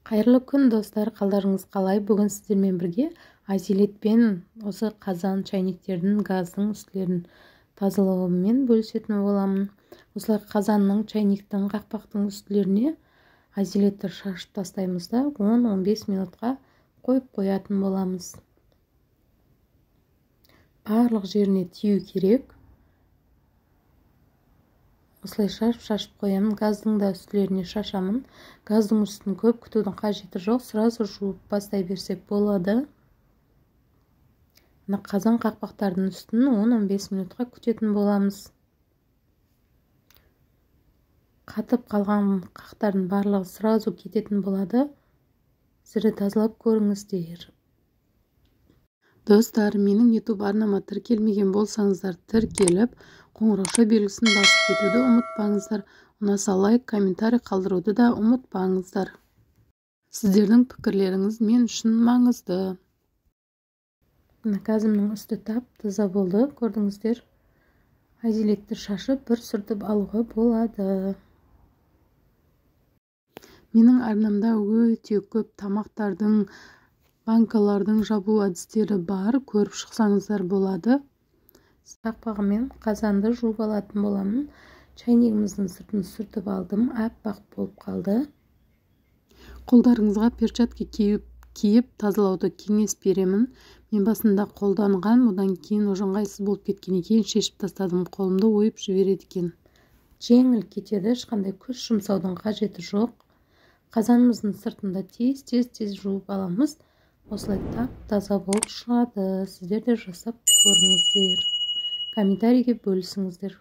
Қайырлы күн достар, қалдарыңыз қалай? Бүгін сіздермен бірге азилетпен осы қазан, чайниктердің, газдың үстілерін тазалауымен бөлісетін боламын. Осылай қазанның, чайниктің, қақпақтың үстілеріне азилетті шашып тастаймыз да 10-15 минутқа қойып қоятын боламыз. Барлық жеріне тию керек. Осылай шашып қоямын. Газдың да үстілеріне шашамын. Газдың үстін көп күтудің қажеті жоқ. Сразу жуып бастай берсек болады. Қазан қақпақтардың үстін 10-15 минутқа күтетін боламыз. Қатып қалған қақтардың барлығы сразу кететін болады. Сіздер тазалап көріңіздер. Достар, менің YouTube арнама тіркелмеген болсаңыздар, тіркеліп, қоңырауша белгісін басып кетуді ұмытпаңыздар. Ұнаса лайк, комментарий қалдыруды да ұмытпаңыздар. Сіздердің пікірлеріңіз мен үшін маңызды. Газымның үсті тап-таза болды, көрдіңіздер. Азилетті шашып бір сүртіп алуға болады. Менің арнамда өте көп тамақтардың, банкалардың жабу әдістері бар, көріп шықсаңыздар болады. Қақпағымен қазанды жуып алатын боламын. Чайнигіміздің сыртын сүртіп алдым, аппақ болып қалды. Қолдарыңызға перчатка киіп тазалауды кеңес беремін. Мен басында қолданған, одан кейін ыңғайсыз болып кеткеннен кейін шешіп тастадым. Қолымды ойып жібереді екен. Жеңіл кетеді, ешқандай күш жұмсаудың қажеті жоқ. Қазанымыздың сыртында тез жуып аламыз. Осылай тап-таза болып шығады. Сіздер де жасап көріңіздер. Комментарийге бөлісіңіздер.